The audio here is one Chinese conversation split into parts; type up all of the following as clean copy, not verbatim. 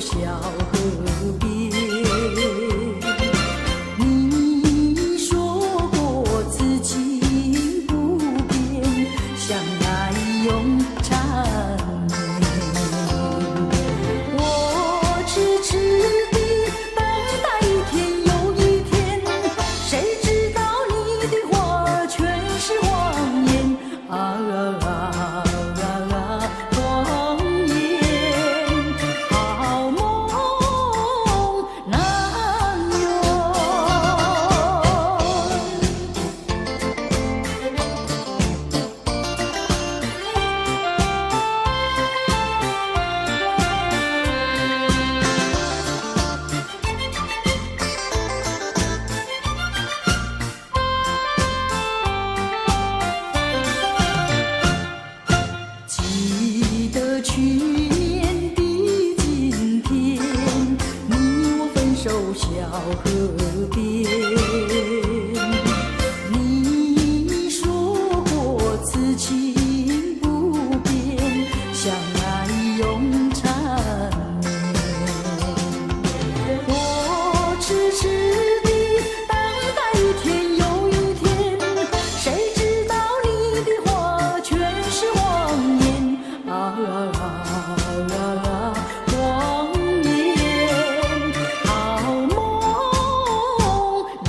小河边。你说过此情不变，相爱永缠绵。我痴痴地等待一天又一天，谁知道你的话全是谎言啊！谎言，好梦难圆。记得去年的今天，你我分手小河边。你说过此情不变，相爱永缠绵。我痴痴地等待一天又一天，谁知道你的话全是谎言啊！谎言，好梦难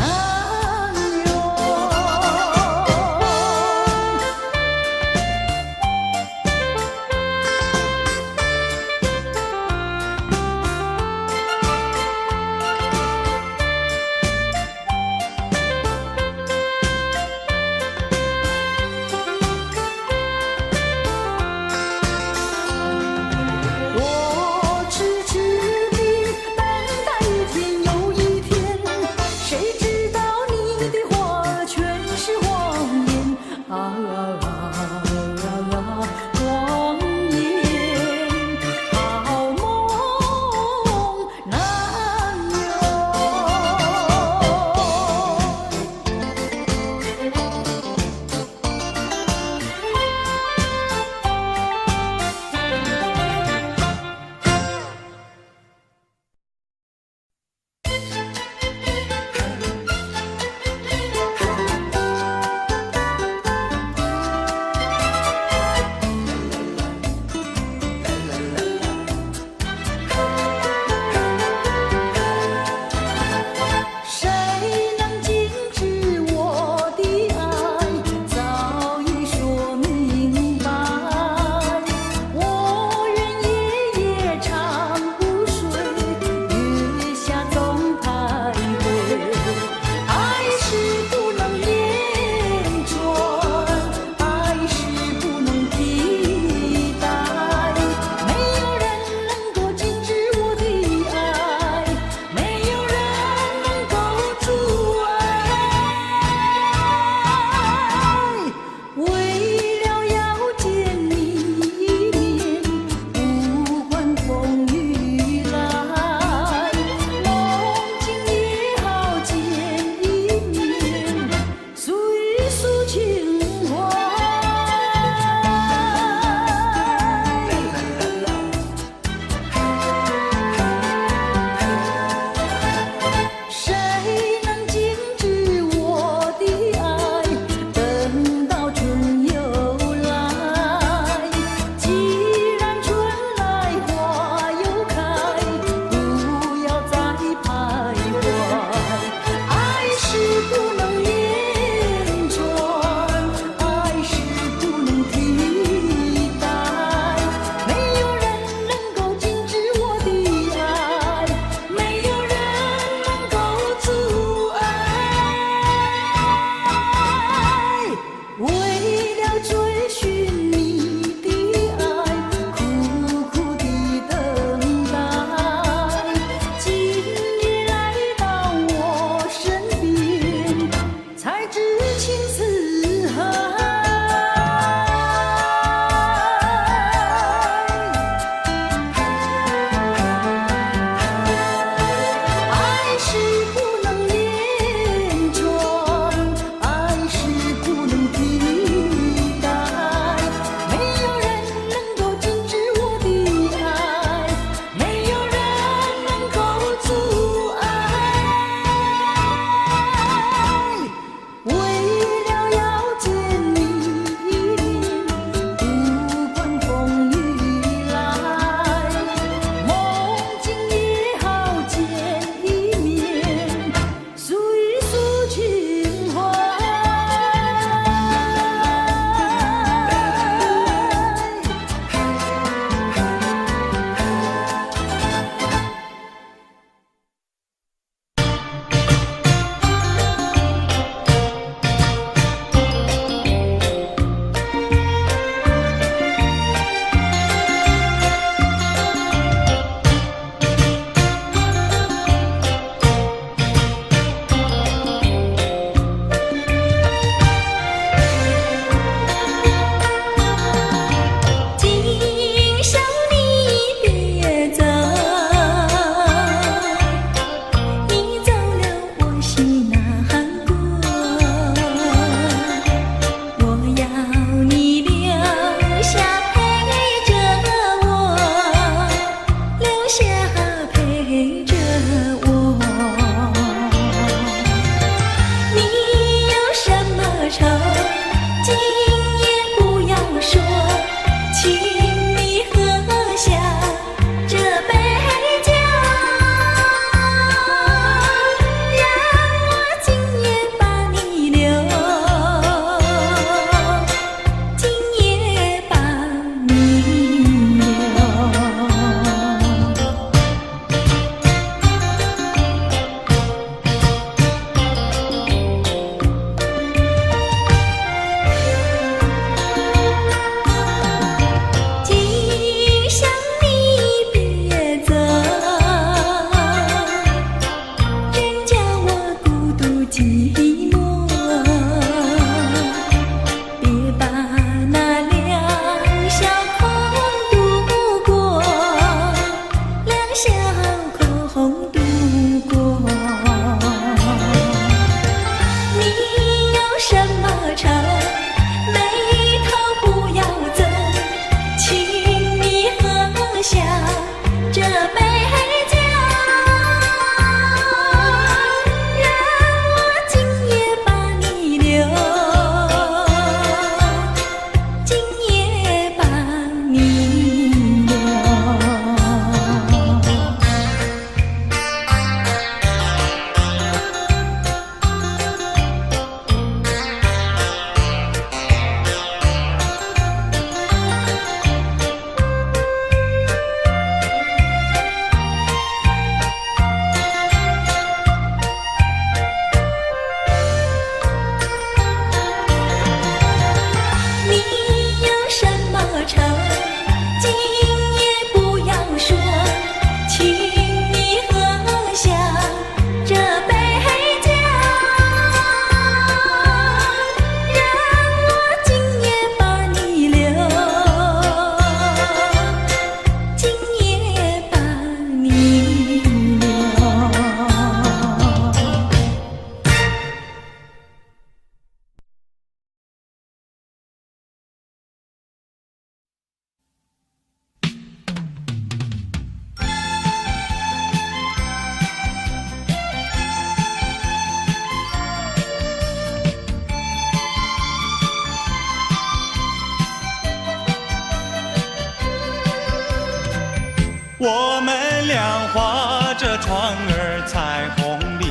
我们俩划着船儿彩虹岭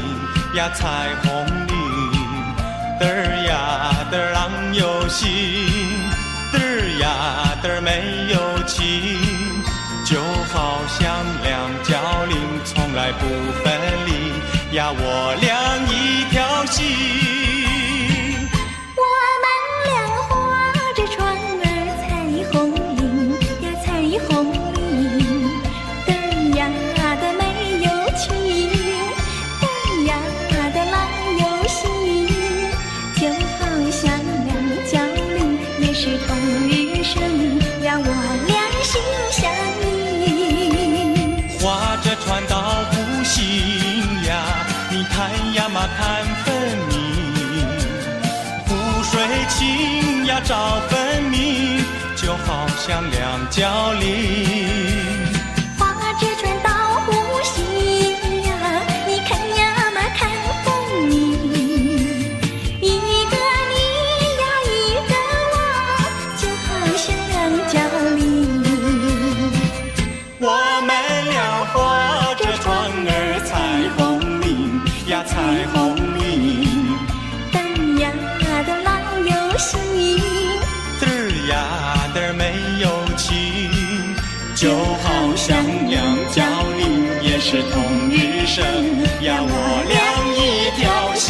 呀彩虹岭，嘚儿呀嘚儿郎有心，嘚儿呀嘚儿没有情，就好像两角岭从来不分离呀，我俩一条心。我们俩划着船儿彩虹岭呀彩虹岭，嘚儿呀的没有情，嘚儿呀的郎有心，就好像两角岭也是同日生呀，我俩心相印。划着船到湖心呀，你看呀嘛看分明，湖水清呀照分明，就好像两角岭。划着船到湖心呀，你看呀嘛看分明，一个你呀一个我，就好像两角岭。我们俩划着船儿彩虹岭呀彩虹岭，嘚儿呀的郎有心，嘚儿呀嘚儿没有情，就好像两角岭也是同日生呀，我俩一条心。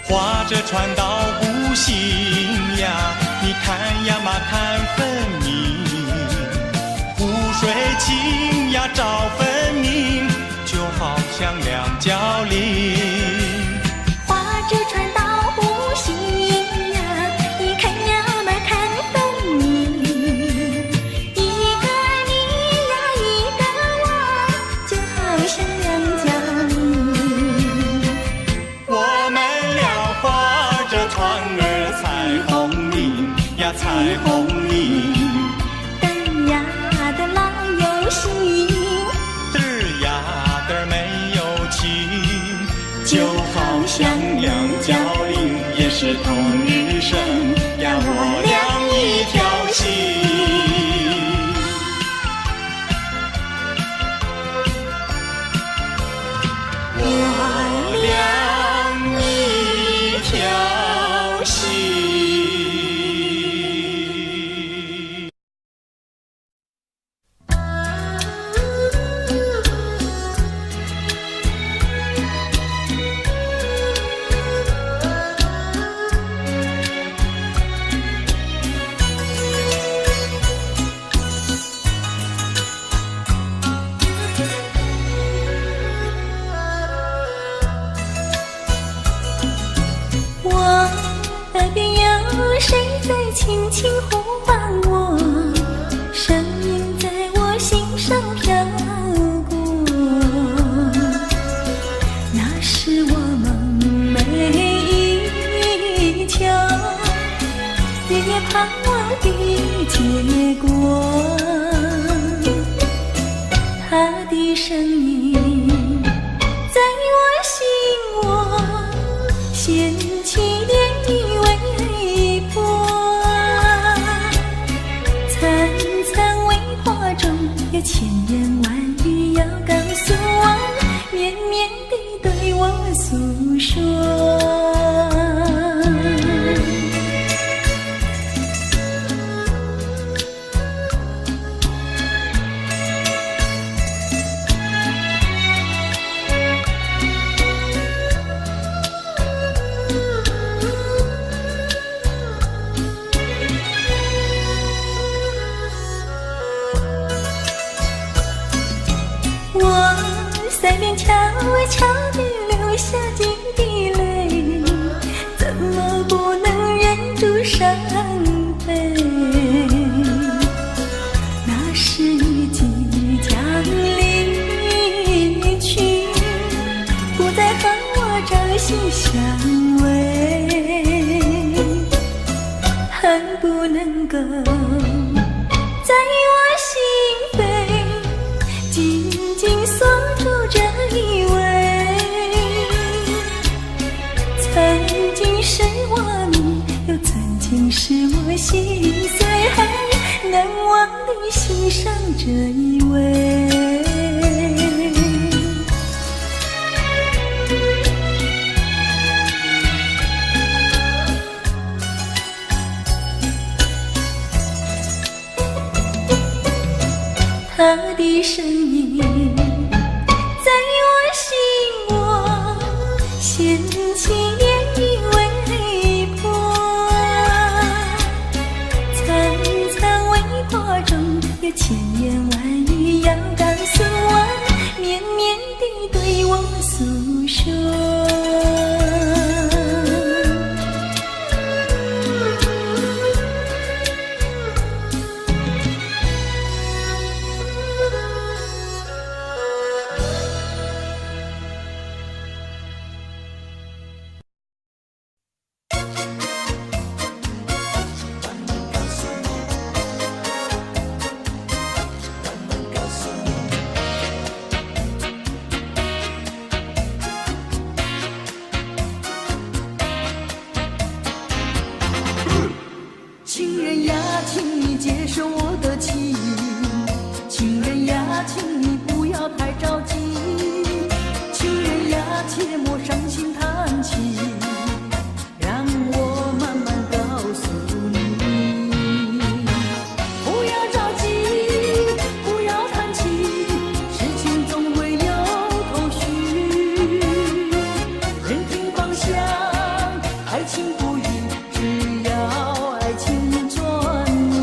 划着船到湖心呀，你看呀嘛看分明，湖水清呀照分明，就好像两角岭。划着船到湖心呀，你看呀嘛看分明，一个你呀一个我，就好像两角岭。我们俩划着船儿彩虹岭呀彩虹岭，嘚儿呀的郎有心，嘚儿呀嘚儿没有情，就好像两角岭也是同日生呀，我俩一条心。我俩一条心。我耳边有谁在轻轻呼唤我，声音在我心上飘过，那是我梦寐以求，夜夜盼望的结果。他的声音在我心窝掀起涟漪微波，层层微波中有千言万语要告诉我，绵绵地对我诉说。我腮边悄悄地流下几滴泪，怎么不能忍住伤悲？那是你即将离去，不再和我朝夕相偎。的心碎，难忘地欣赏这一位。他的身影在我心窝，掀起涟漪微波，苍苍微波中有千言万语要告诉我，绵绵地对我诉说。情人呀，请你接受我的情，情人呀，请你不要太着急，情人呀，切莫伤心叹气，让我慢慢告诉你，不要着急，不要叹气，事情总会有头绪，人听方向，爱情不渝，只要爱情专一。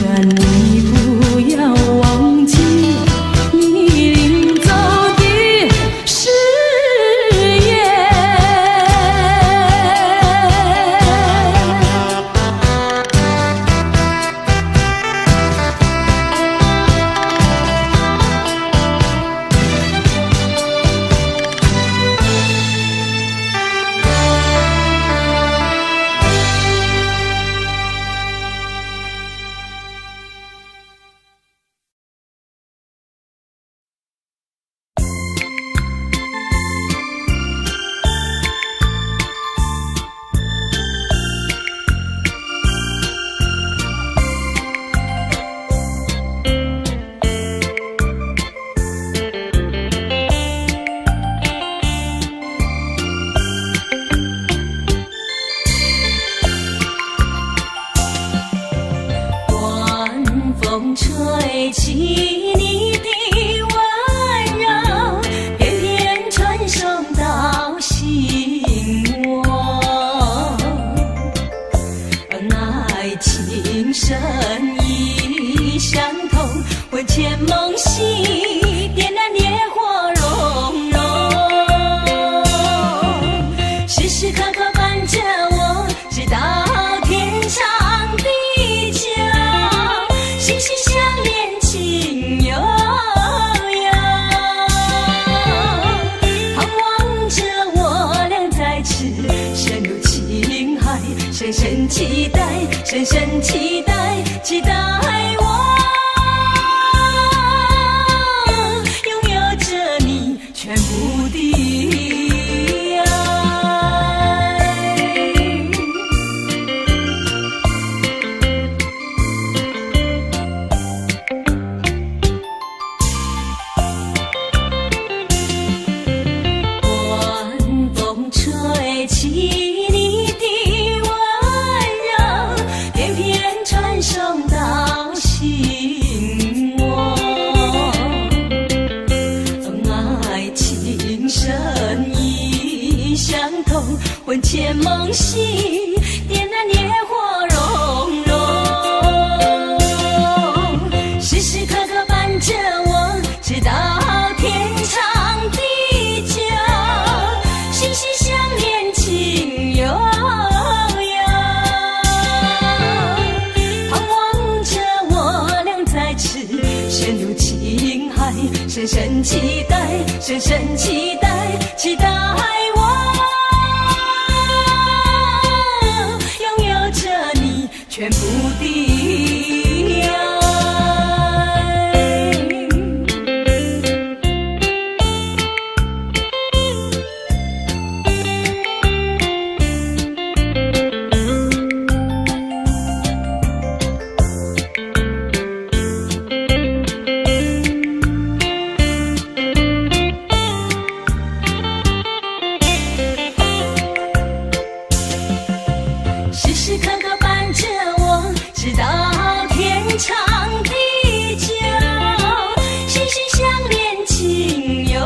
愿你不要忘记你领走的誓言。风吹起你的温柔，偏偏传送到心窝。爱情深意相通，魂牵梦系，点燃烈火融融，时时刻刻伴着我，直到天长地久。心心相连，情悠悠，盼望着我俩再次深入情海，深深期待，深深期待，期待我拥有着你全部的魂牵梦系，点燃烈火融融，时时刻刻伴着我，直到天长地久，心心相连，情悠悠，盼望着我俩再次深入情海，深深期待，深深期待，期待我全部的爱。时时刻刻伴着我，直到天长地久，心心相连，情悠悠，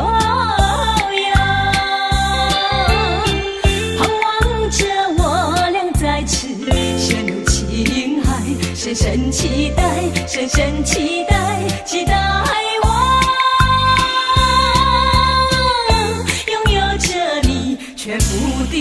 盼望着我俩再次深入情海，深深期待，深深期待，期待我拥有着你全部的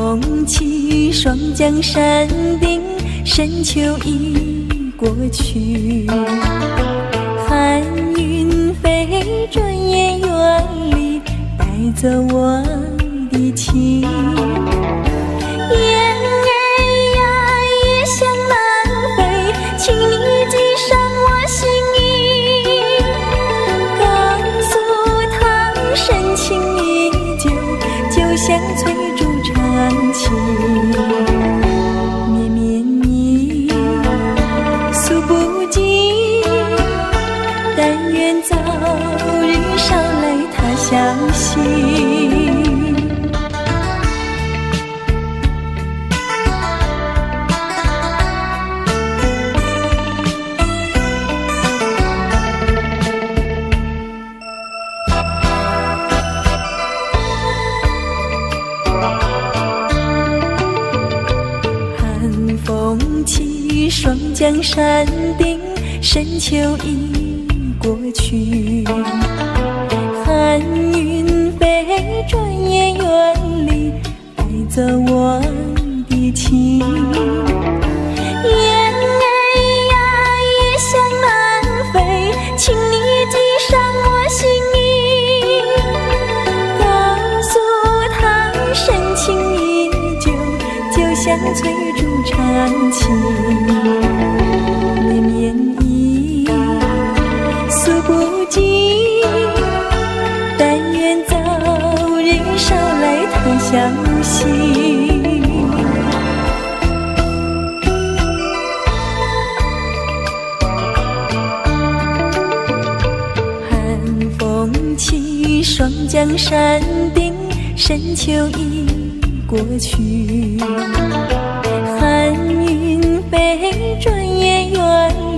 风起，双江山顶，深秋已过去。寒云飞，转眼远离，带走我的情。雁儿呀，也想南飞，请你记上我心意，告诉他深情依旧，就像翠竹长青。绵绵意，诉不尽，但愿早日捎来他消息。寒风起，双江山顶，深秋已过去。寒云飞，转眼远离，带走我的情。雁儿呀，也想南飞，请你记上我心意，告诉他深情依旧，就像翠竹长青。绵绵意，诉不尽，但愿早日捎来他消息。寒风起，双江山顶，深秋已过去。寒云飞，转眼远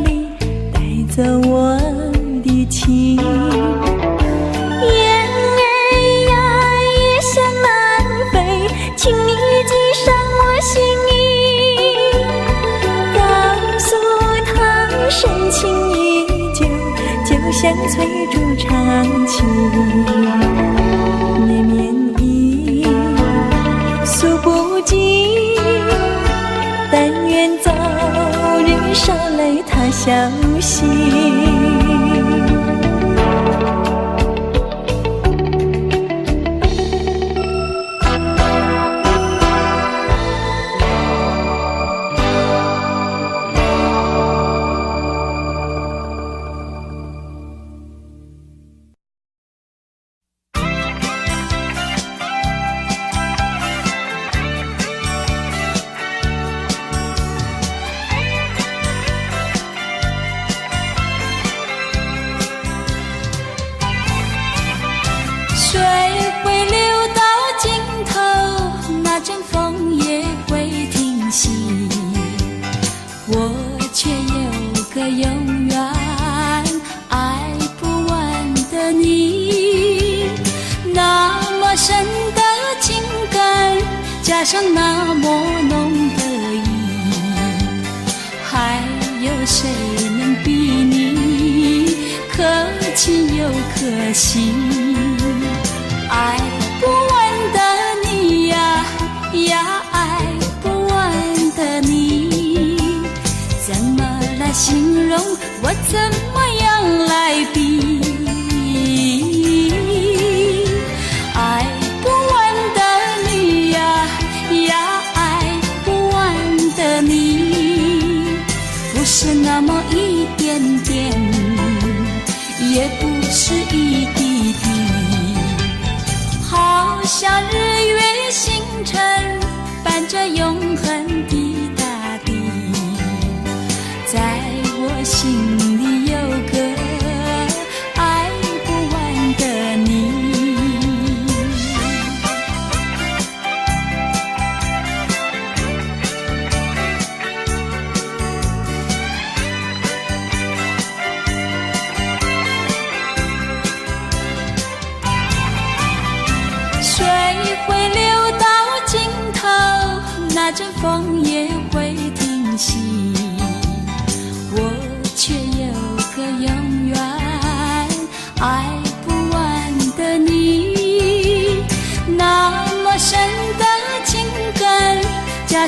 离，带走我的情。雁儿呀，也想南飞，请你记上我心意，告诉他深情依旧，就像翠竹长青。绵绵意，诉不尽，但愿早日捎来他消息。水会流到尽头，那阵风也会停息，我却有个永远爱不完的你。那么深的情感，加上那么浓的意，还有谁能比你可亲又可惜？爱不完的你呀呀，爱不完的你，怎么来形容？我怎么样来比？爱不完的你呀呀，爱不完的你，不是那么一点点，也不是一滴滴。好像日月星辰，伴着永恒的大地，在我心里有个爱不完的你。水会流到尽头，那阵风也会停息，我却有个永远爱不完的你。那么深的情感，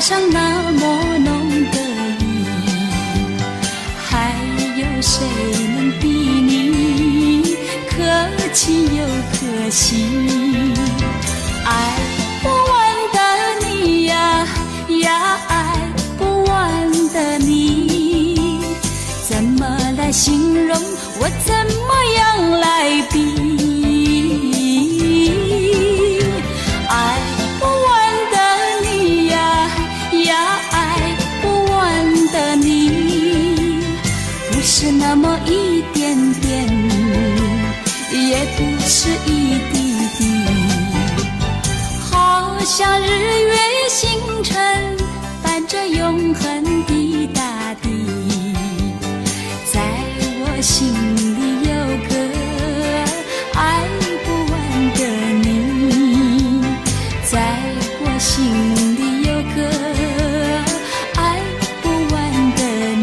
上那么浓的意，还有谁能比你可亲又可惜？爱不完的你呀呀，爱不完的你，怎么来形容？我怎么样来比？爱不完的你呀呀，爱不完的你，不是那么一点点，也不是一滴滴，好像日月星辰伴着永恒的大地，在我心里有个爱不完的你，在我心里有个爱不完的你。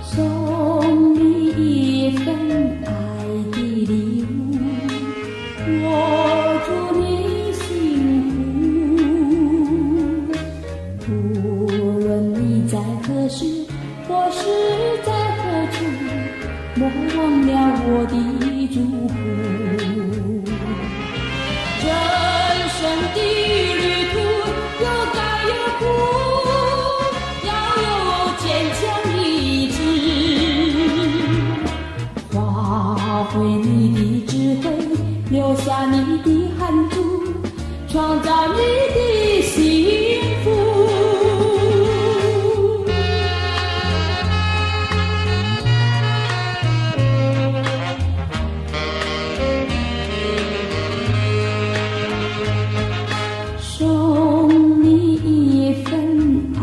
送你一份爱的礼物，我祝你幸福。无论你在何时，或是在何处，莫忘了我的祝福。人生的旅途有甘有苦，要有坚强意志，发挥你的智慧，留下你的汗珠，创造你的幸福。送你一份爱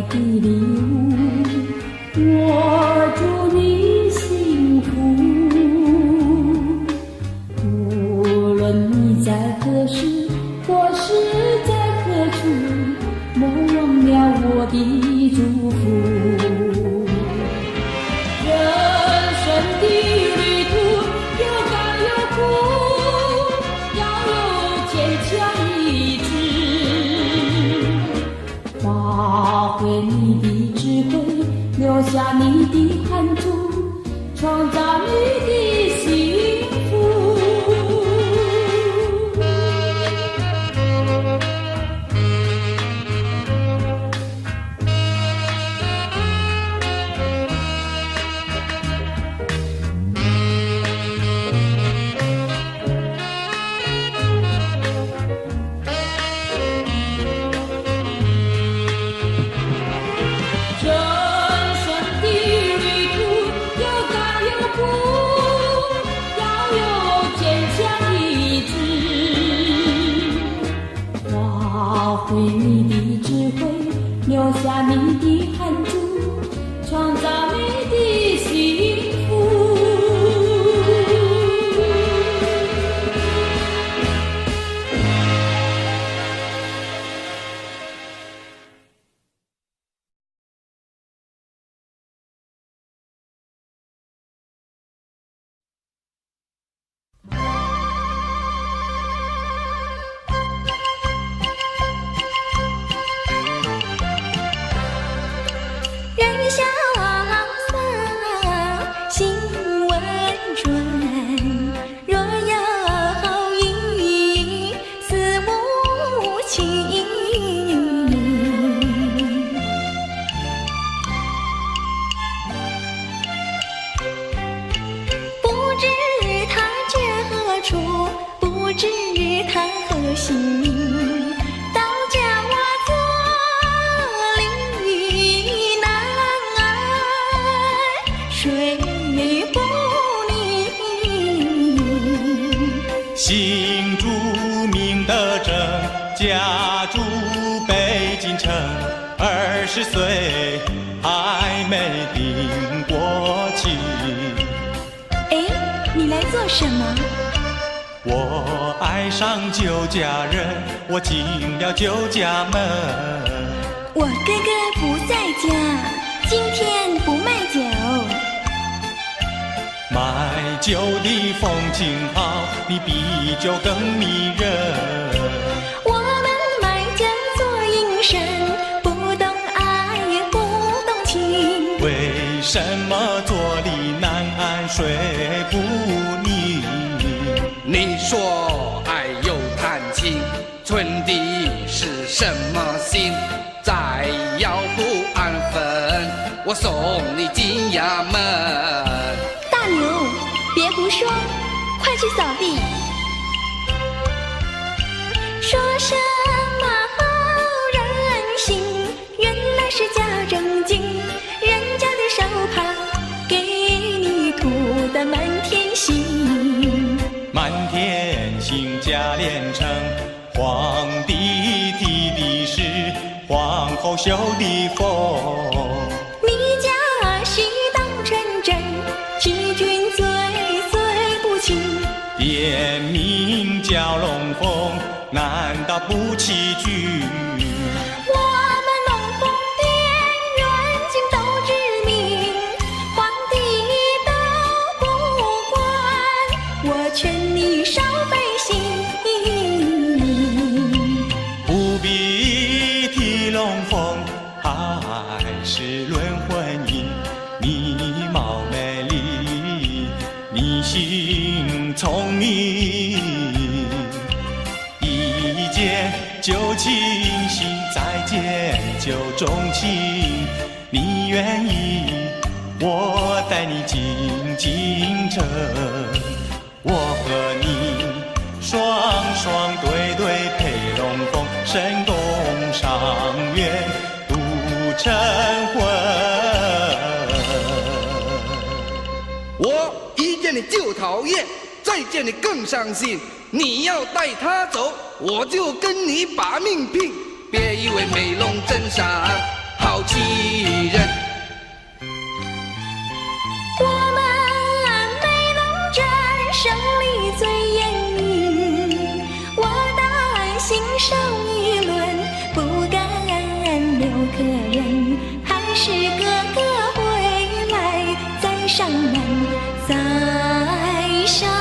的礼物，我祝你幸福。无论你在何时，或是在何处，莫忘了我的祝福。人生的旅途有甘有苦，要有坚强意志，发挥你的智慧，留下你的汗珠，创造你的幸福。人生的旅途有甘有苦，要有坚强意志，发挥你的智慧，留下你的汗珠，创造你的幸福。人潇洒，心温润。若有一丝无情，不知他居何处，不知他何行。倒叫我坐立难安，睡不宁。新著名的这家住北京城，20岁还没定过亲。哎，你来做什么？我爱上酒家人，我进了酒家门。我哥哥不在家，今天不卖酒。卖酒的风景好，你比酒更迷人。我们卖酒做营生，不懂爱也不懂情。为什么坐立难安睡不宁？你说爱又谈情，存的是什么心？再要不安分，我送你进衙门。大牛，别胡说，快去扫地。说什么好人心，原来是假正经。人家的手帕给你涂得满天星，满天星价连城，皇帝提的是皇后绣的凤。你家喜当成真，欺君罪罪不轻。店名叫龙凤，难道不欺君？我们龙凤店远近都知名，皇帝都不管，我劝你少费心。不必提龙凤，还是论婚姻。你貌美丽，你心聪明，一见就倾心，再见就钟情。你愿意，我带你进京城，我和你双双对对配龙凤，神宫上苑度晨昏。我一见你就讨厌，再见你更伤心。你要带他走，我就跟你把命拼。别以为美龙真傻，好欺人。我们美龙镇胜利最严明，我担心上一轮不敢留客人，还是哥哥回来再上门，再上门。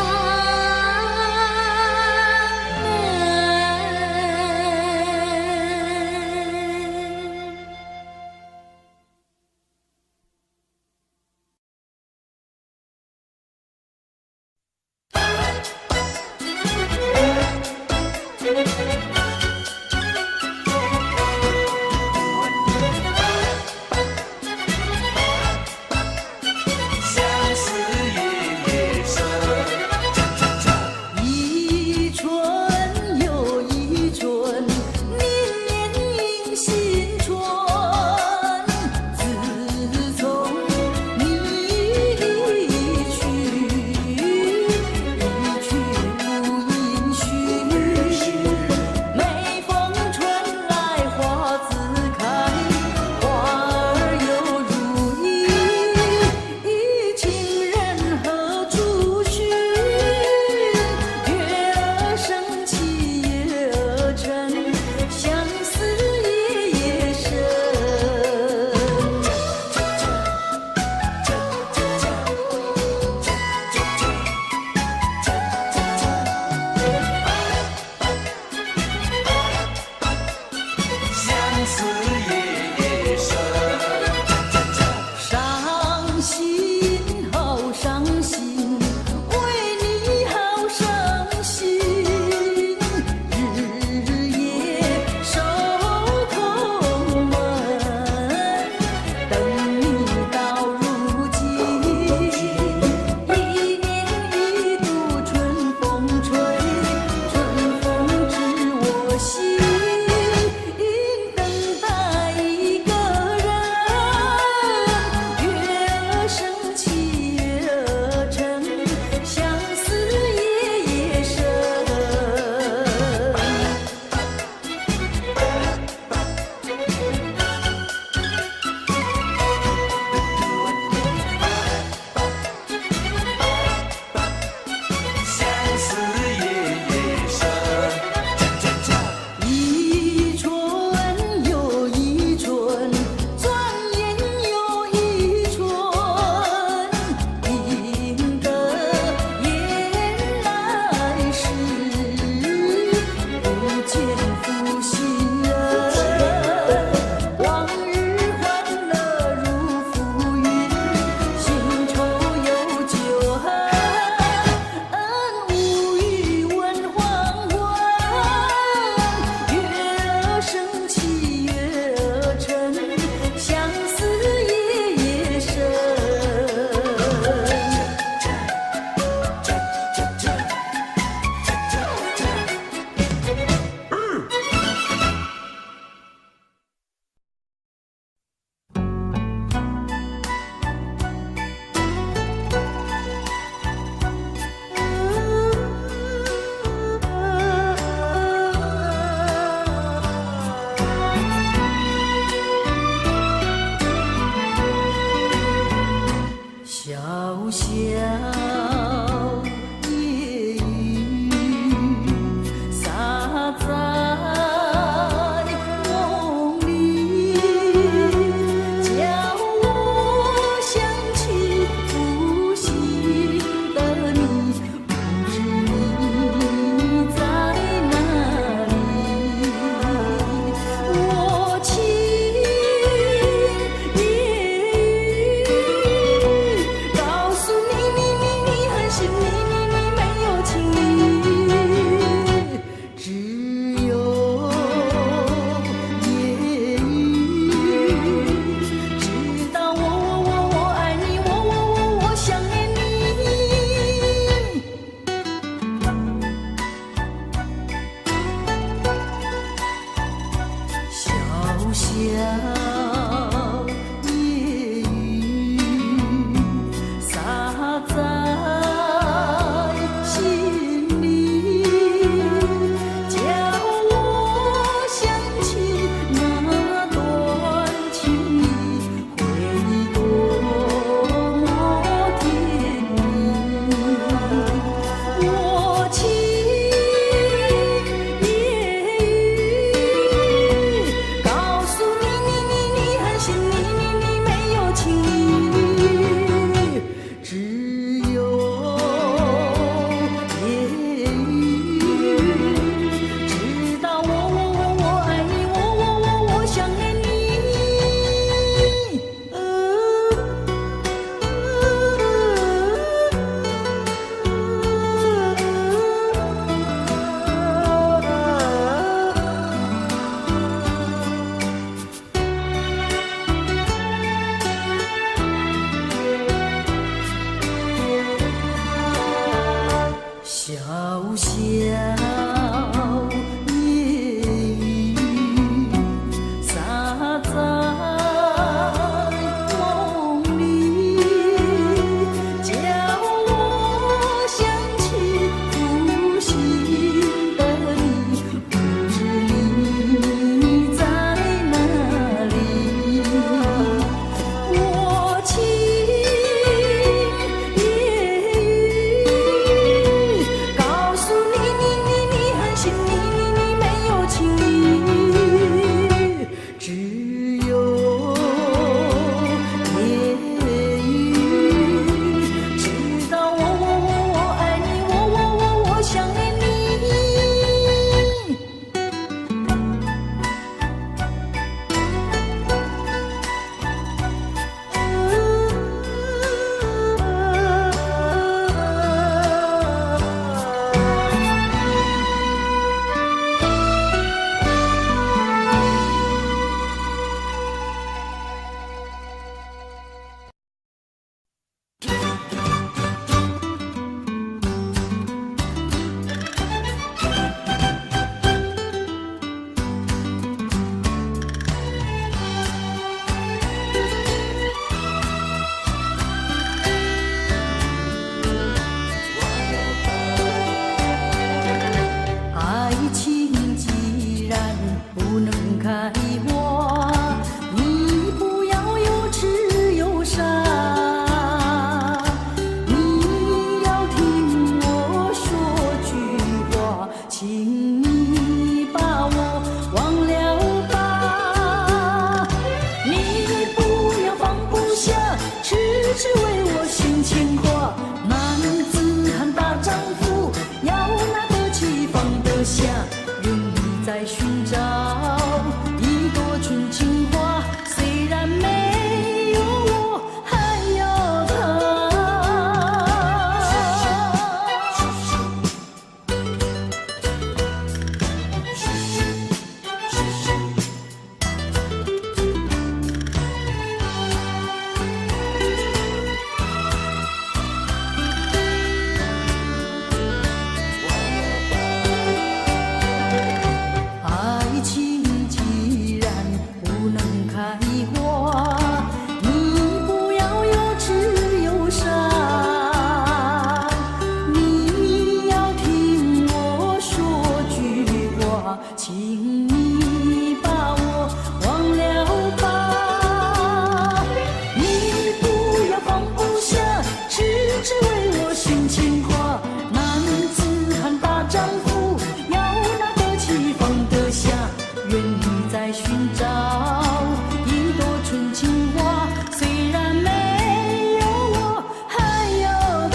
小夜雨洒在梦里，叫我想起负心的你，不知你在哪里？我情夜雨告诉你狠心，你没有情意，只有夜雨知道我爱你，我想念你。爱情既然不能开花，你不要有痴有傻，你要听我说句话，请你把我忘了吧。你不要放不下，痴痴为我心牵挂。男子汉大丈夫，要拿得起放得下，愿意在寻找一朵纯情花，虽然没有我，还要爱情既然不能开花，你不要有痴有傻，你要听我说句话，请你把我忘了吧。你不要放不下，痴痴为我心牵挂。男子汉大丈夫，要拿得起放得下，愿意在寻找一朵纯情花，虽然没有我，还有他。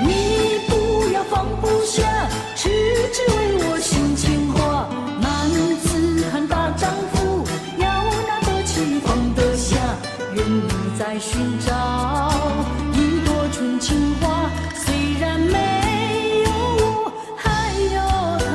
你不要放不下，痴痴为我心牵挂。男子汉大丈夫，要拿得起放得下，愿意在寻找一朵纯情花，虽然没有我，还有他。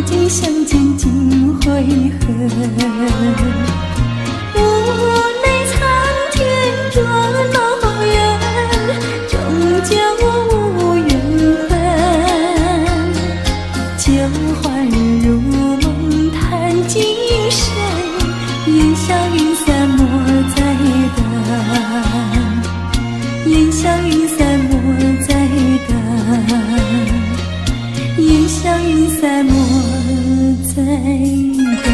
尽相见尽悔恨。无奈苍天捉弄人，终究无缘分。旧欢如梦叹今生，烟消云散莫再等，烟消云散莫再等，烟消云散莫再等。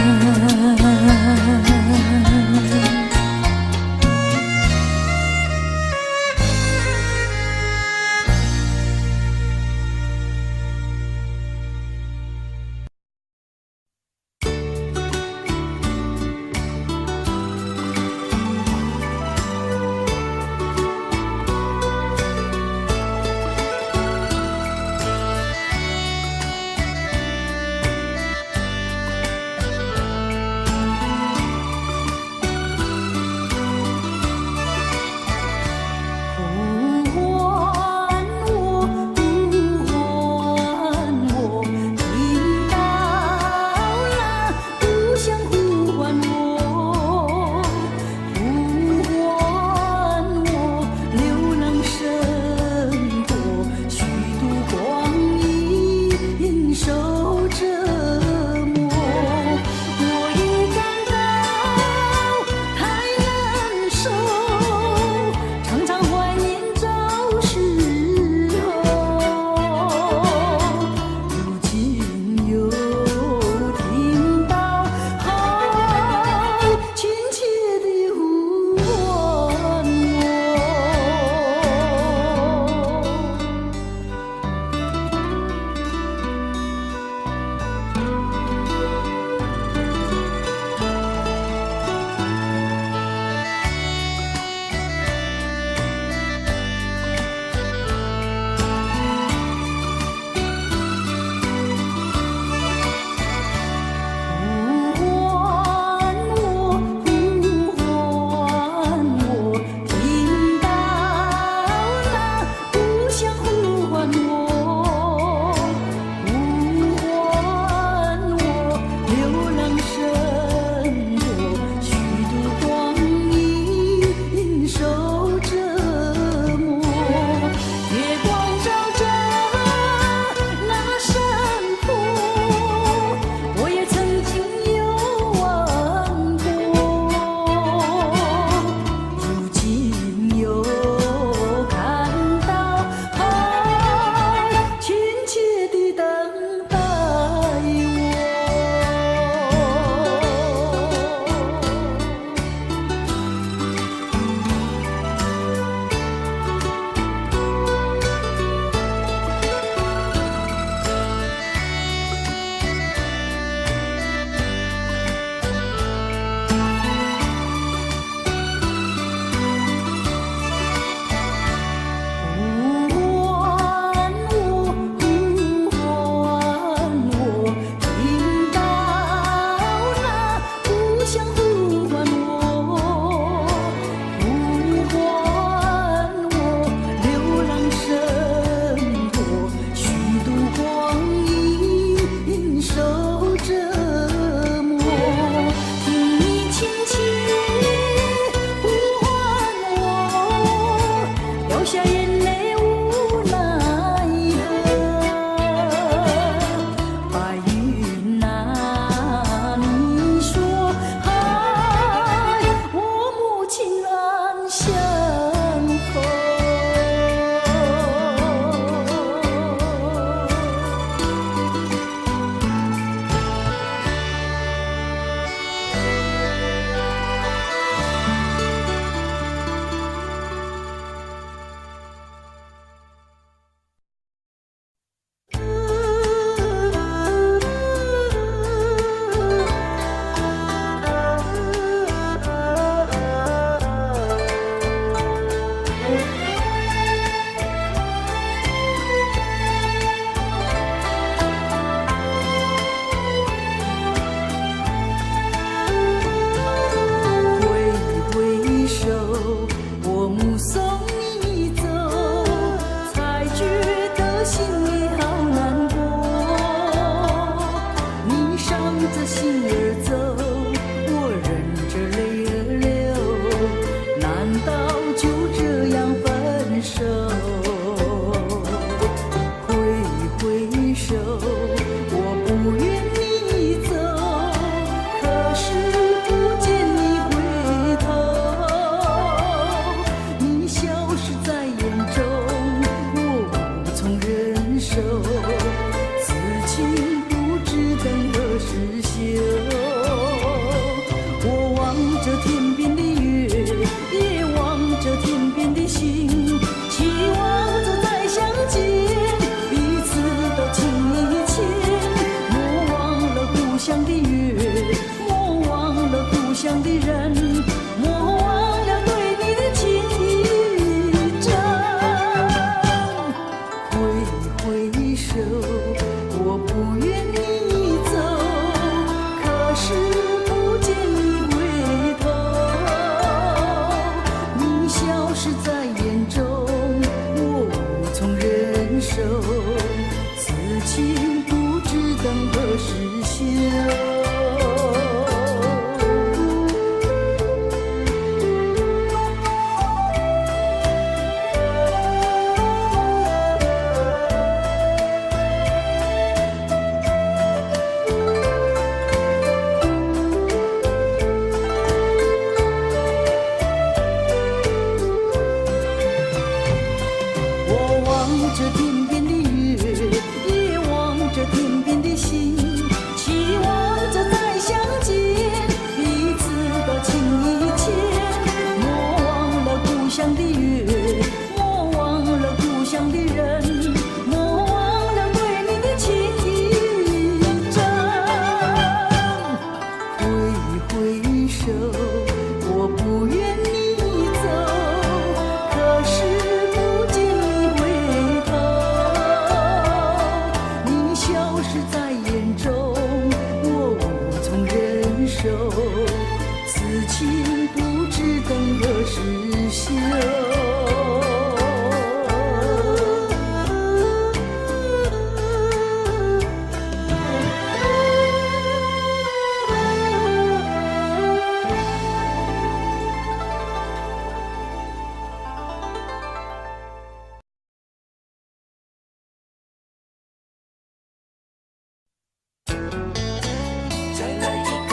伤着心儿走，我忍着泪儿流，难道就这样分手？挥挥手，我不愿你走，可是不见你回头，你消失在眼中，我无从忍受，此情不知等何时休。我望着天边的月，也望着天边的星，期望着再相见，彼此都情意牵。莫忘了故乡的月，莫忘了故乡的人，莫忘了对你的情意真。挥挥手，我不愿你走，可是不见你回头，你消失在眼中，我无从忍受，此情不知等何时休。我望着天边的月，也望着天边的星，期望着再相见，彼此都情意牵。莫忘了故乡的月，莫忘了故乡的人，莫忘了对你的情意真。挥挥手，我不愿你走，可是不见你回头，你消失在眼中，我无从忍受，此情不知等何时休。再来一个，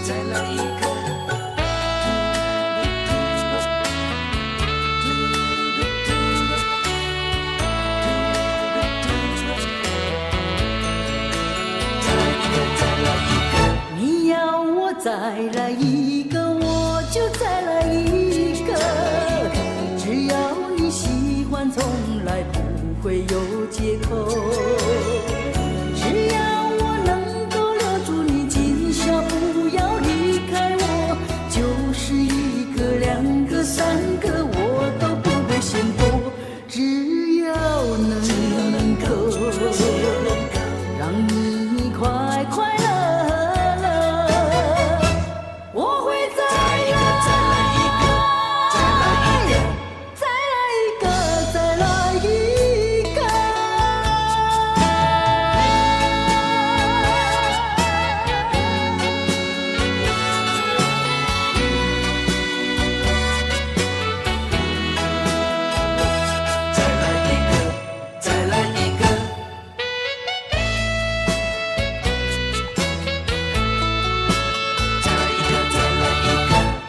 再来一个。你要我再来一个，我就再来一个，只要你喜欢，从来不会有借口。只要我能够留住你，今宵不要离开我，就是一个、两个、三个，我都不会嫌多。只要能够让你快快乐乐，我会再来一个，再来一个，再来一个。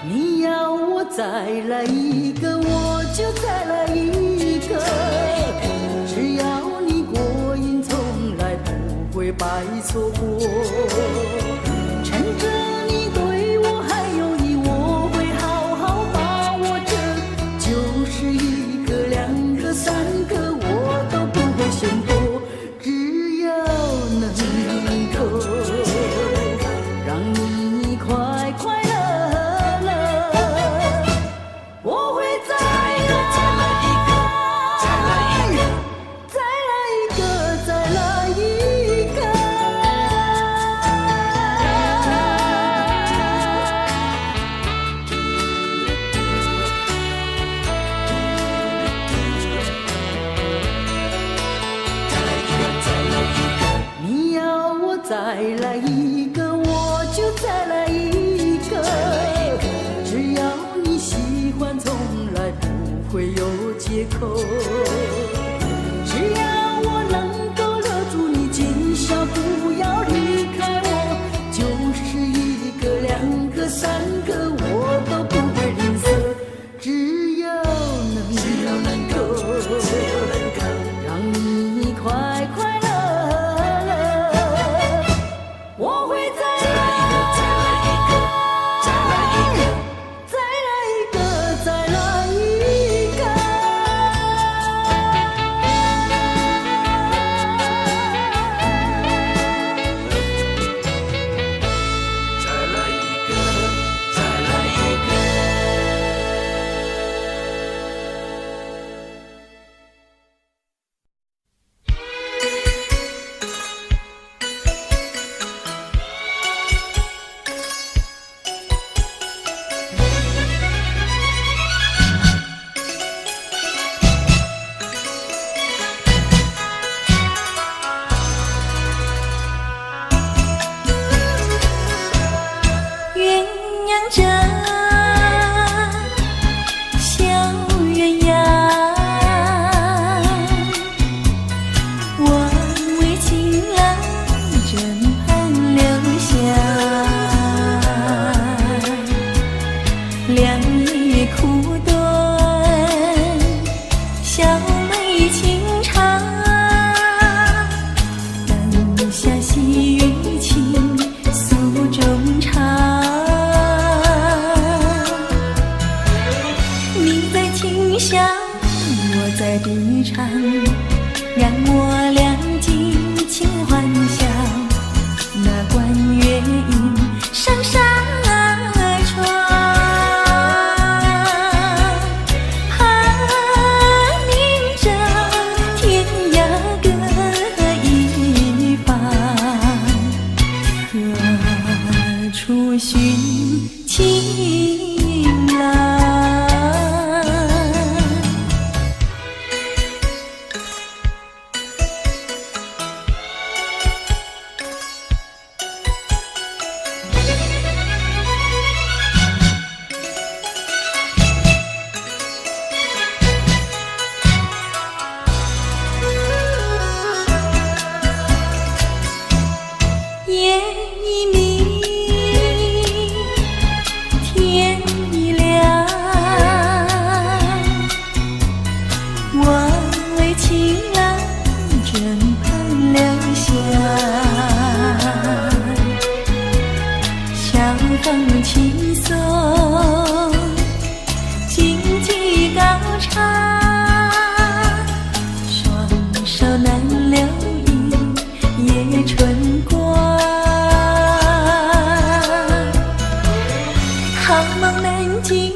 你要我再来一个，我就再来一个，只要你过瘾，从来不会白错过。趁着你对我还有意，我会好好把握着，就是一个、两个、三个，我都不会嫌多。只要能够让你快快乐乐，我会再来一个，再来一个，再来一个，再来一个。来一个，我就再来一个。只要你喜欢，从来不会有借口。只要我能够留住你，今宵不要离开我，就是一个、两个、三个，我都不会吝啬。只要能够让你快快乐。我会再来一个，再来一个，再来一个，再来一个。再来一个，再来一个。鸳鸯枕，小鸳鸯，我为情郎枕畔留下，两夜苦短，小妹情长，灯下细雨情，诉衷肠。你在琴响，我在笛唱，让我俩尽情幻想。那关月影上纱窗，盼明朝天涯各一方，何处寻情郎？夜已明，天已亮，我为情郎枕畔留下，小风轻送，荆棘高唱，双手难留意夜春光。好梦难尽，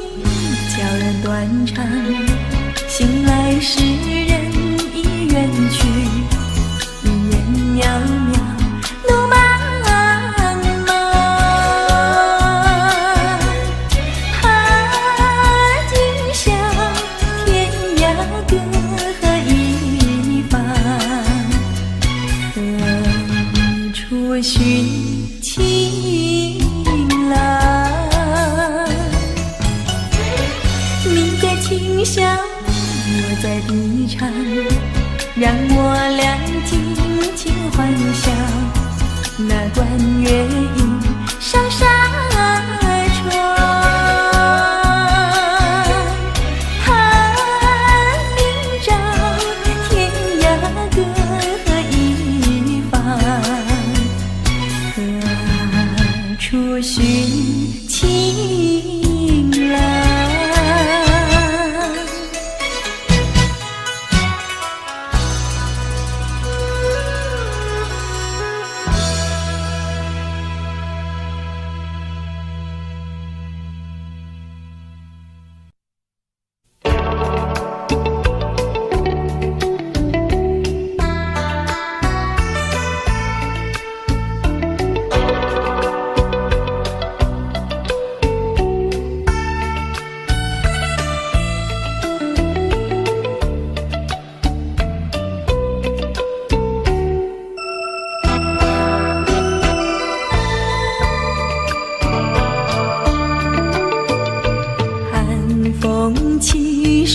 悄然断肠，醒来时人已远去，云烟渺渺，路茫茫。今宵天涯各一方，何处寻情郎？你在琴响，我在笛唱，让我俩尽情幻想。那关月影上纱窗，盼明朝天涯各一方，何处寻情郎？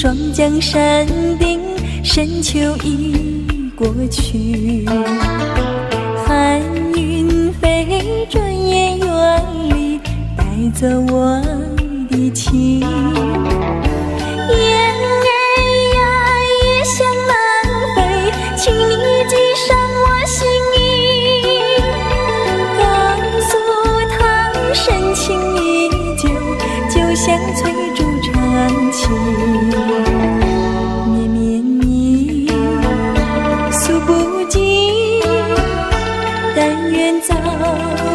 双江山顶，深秋已过去。寒云飞，转眼远离，带走我的情。雁儿呀，也向南飞，请你系上我心意，告诉他深情依旧，就像翠竹长青。绵绵意，诉不尽，但愿早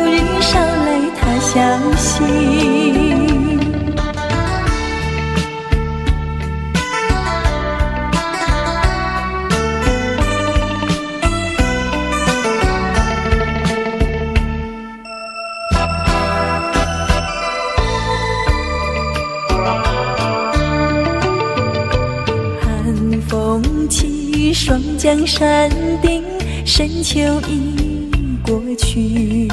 日捎来他消息。双江山顶，深秋已过去。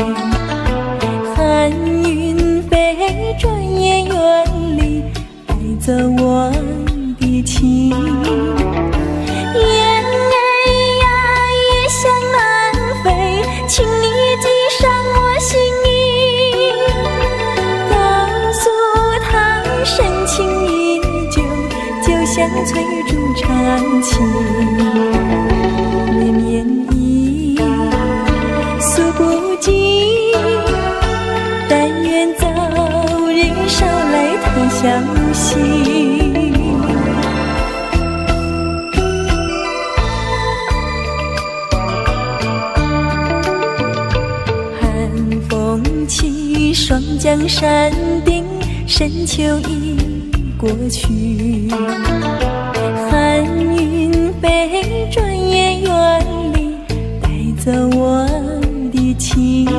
寒云飞，转眼远离，带走我的情。雁儿呀，也向南飞，请你系上我心意，告诉他深情依旧，就像翠竹长青。绵绵意，诉不尽，但愿早日捎来他消息。寒风起，双江山顶，深秋已过去。寒云飞，转眼远离，带走我的情。雁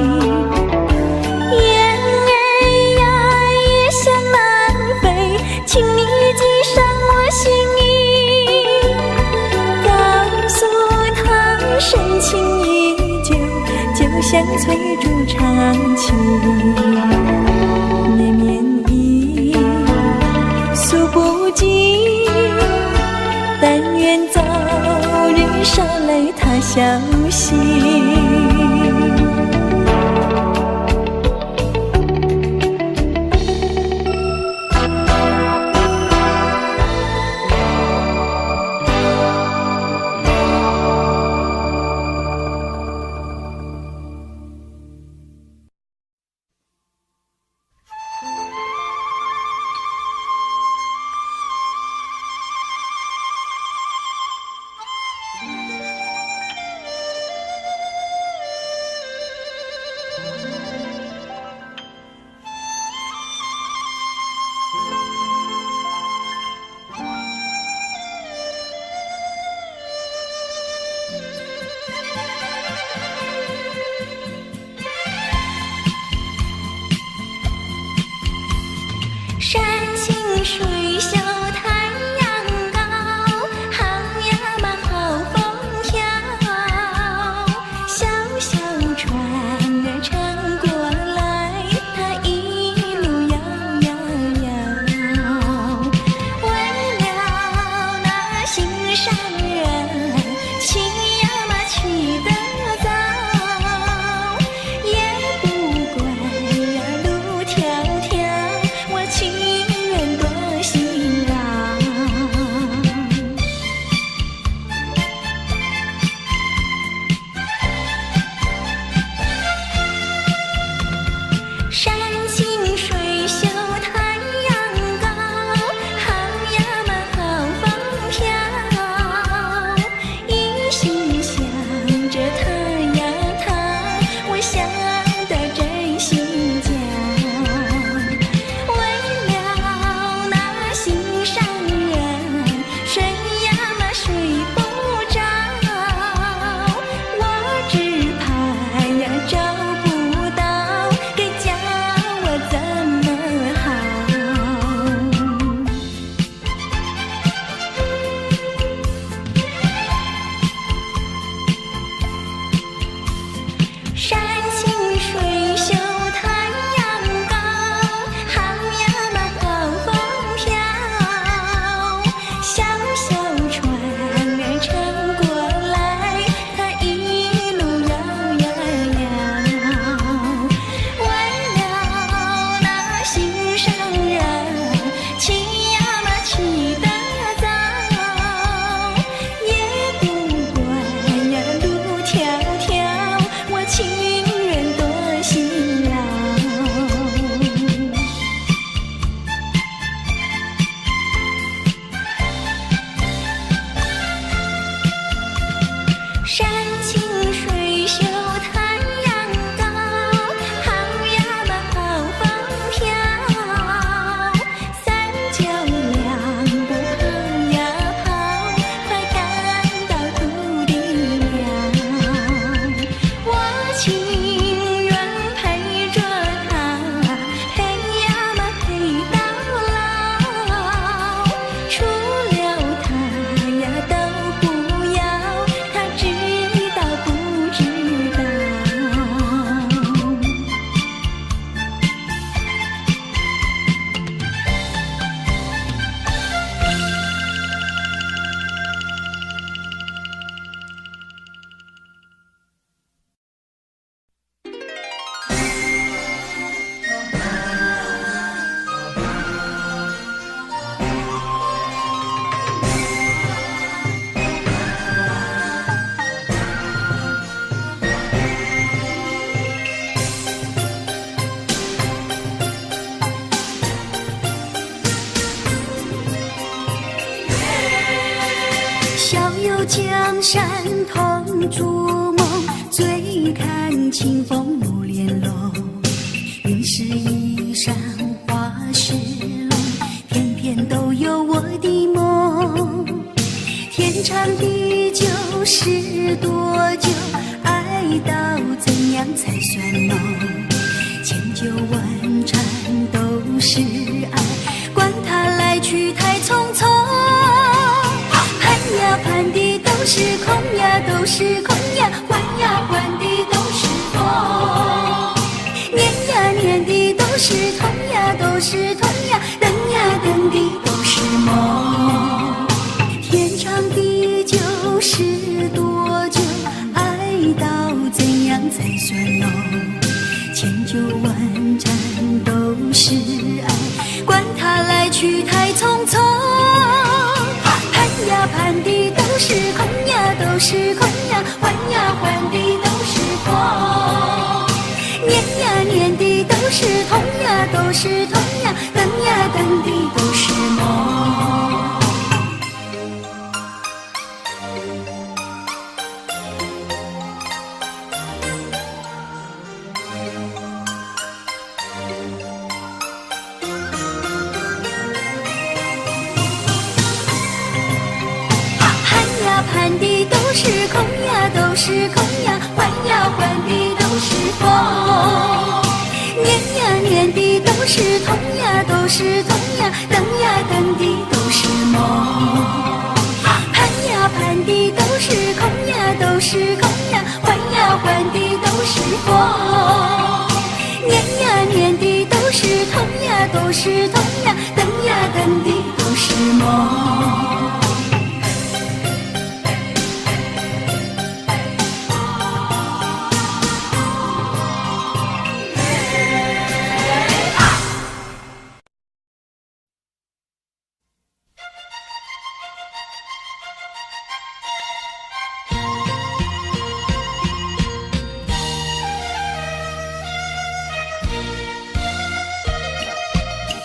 儿呀，也向南飞，请你系上我心意，告诉他深情依旧，就像翠竹长青。绵绵意，诉不尽，但愿早日捎来他消息。山同筑梦，醉看清风入帘楼。云是衣裳花是龙，偏偏都有我的梦。天长地久是多久？爱到怎样才算浓？千九万缠都是爱，管它来去太匆匆。盼呀盼的都是空呀，都是空呀，换呀换的都是风。念呀念的都是痛呀，都是痛呀，等呀等的都是梦。天长地久是多久？爱到怎样才算浓？千九万缠都是爱，管它来去太匆匆。盼呀盼的都是空呀，都是空呀，换呀换的都是风。念呀念的都是痛呀，都是痛呀，等呀等的都是梦。盼的都是空呀，都是空呀，换呀换的都是风。念呀念的都是痛呀，都是痛呀，等呀等的都是梦。盼呀盼的都是空呀，都是空呀，换呀换的都是风。念呀念的都是痛呀，都是痛呀，等呀等的都是梦。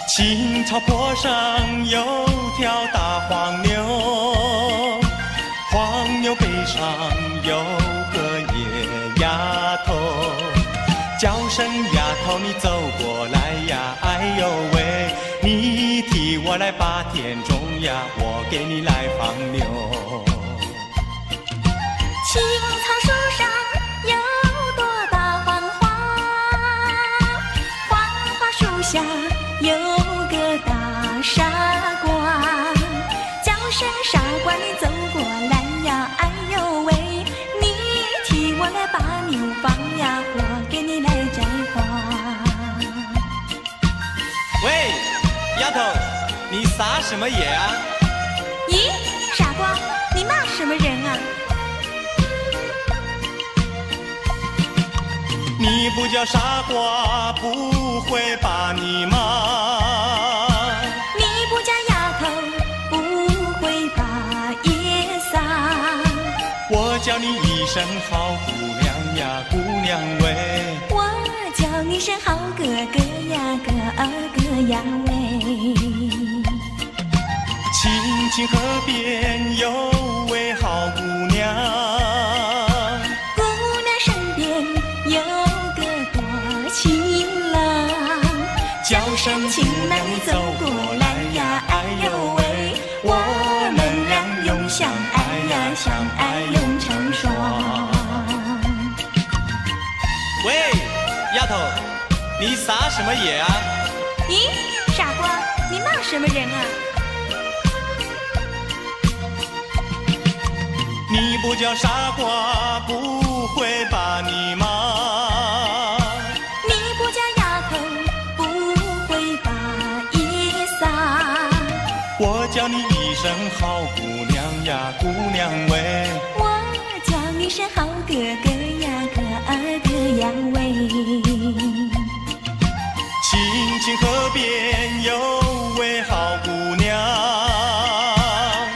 青草坡上有条大黄牛，黄牛背上有个野丫头，叫声丫头你走过来呀，哎呦喂，你替我来把田种呀，我给你来放牛。青草树上有朵大黄花，黄花树下有个大傻瓜，叫声傻瓜你走过来呀，哎呦喂，你替我来把牛放呀，我给你来摘花。喂，丫头，你撒什么野啊？咦，傻瓜，你骂什么人啊？你不叫傻瓜，不会把你骂。你不叫丫头，不会把野撒。我叫你一声好姑娘呀，姑娘喂。我叫你声好哥哥呀，哥哥呀喂。青青河边有位好姑娘，姑娘身边有个多情郎，叫声情郎你走过来呀，哎呦喂，我们俩永相爱呀，相爱永成双。喂，丫头，你撒什么野啊？咦，傻瓜，你骂什么人啊？你不叫傻瓜，不会把你骂。你不叫丫头，不会把野撒。我叫你一声好姑娘呀，姑娘喂。我叫你声好哥哥呀，哥哥呀喂。青青河边有位好姑娘，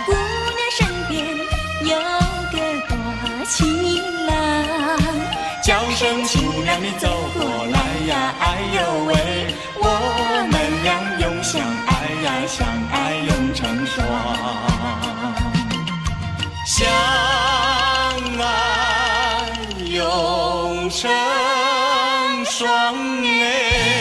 姑娘身边有个多情郎，叫声姑娘你走过来呀，哎呦喂，我们俩永相爱呀，相爱永成双。相双哎。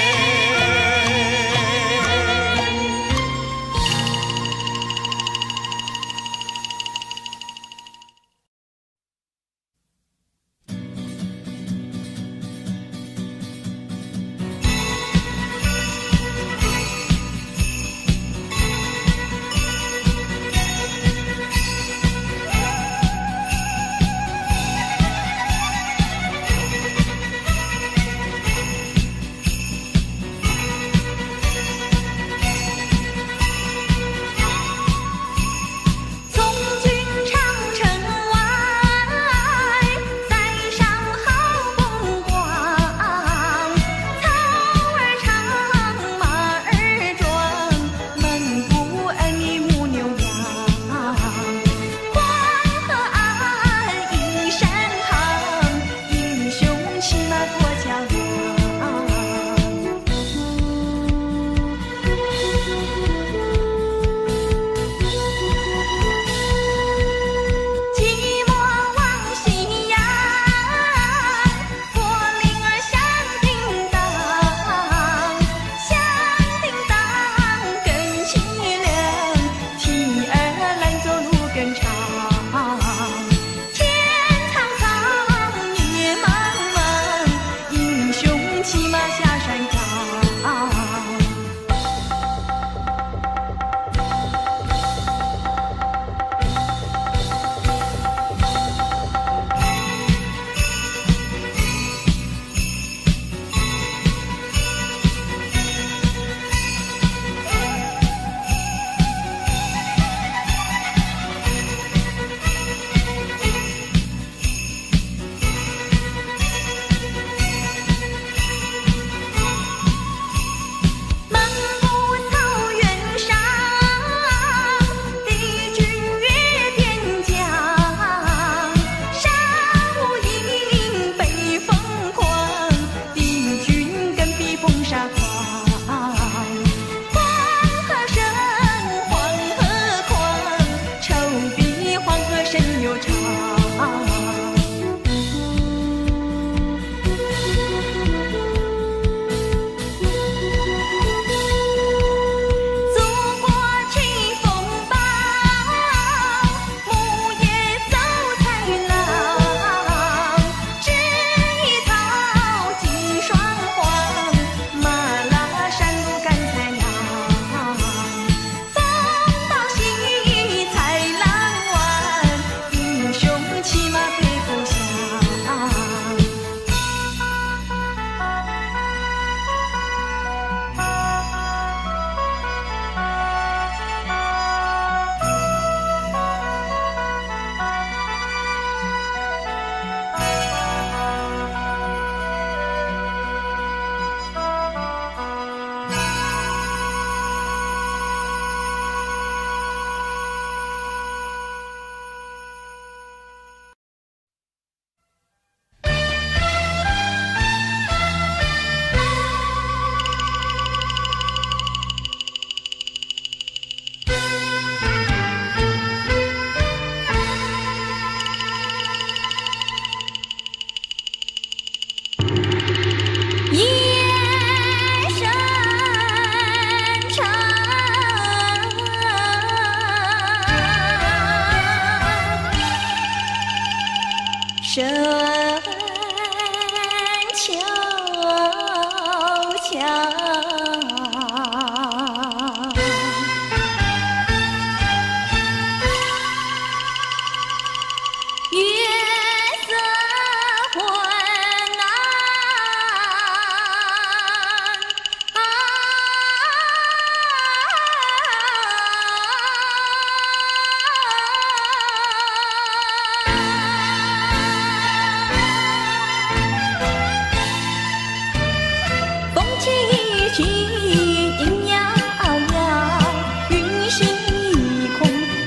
深悄悄，月色昏暗，风起起，影摇摇，云深一空，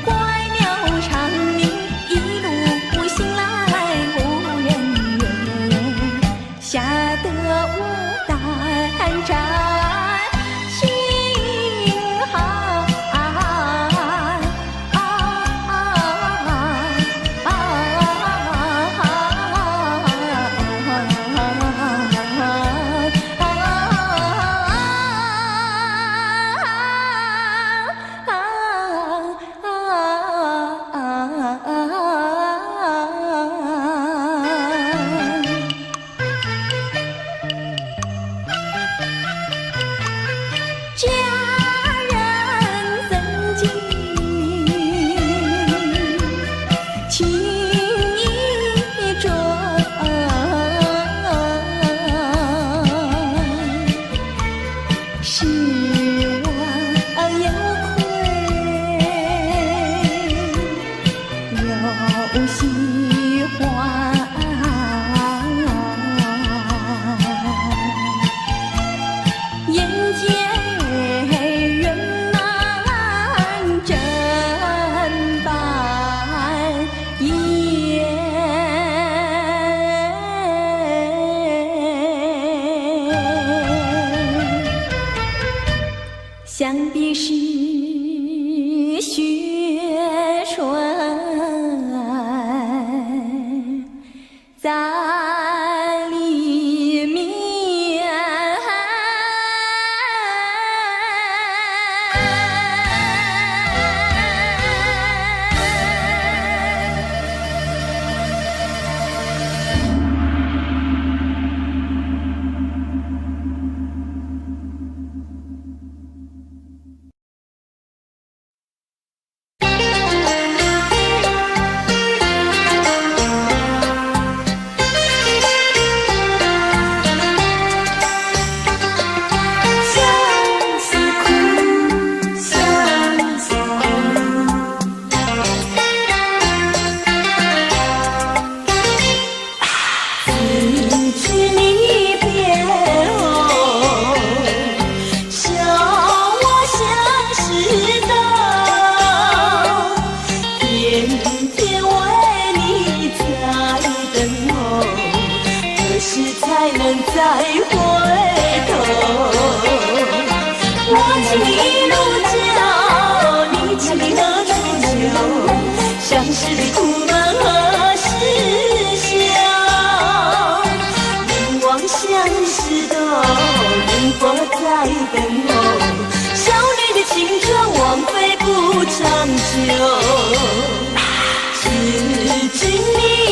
怪鸟长鸣，一路行来无人怨，吓得我胆战心寒。想必是雪春在里面。长久，是君你。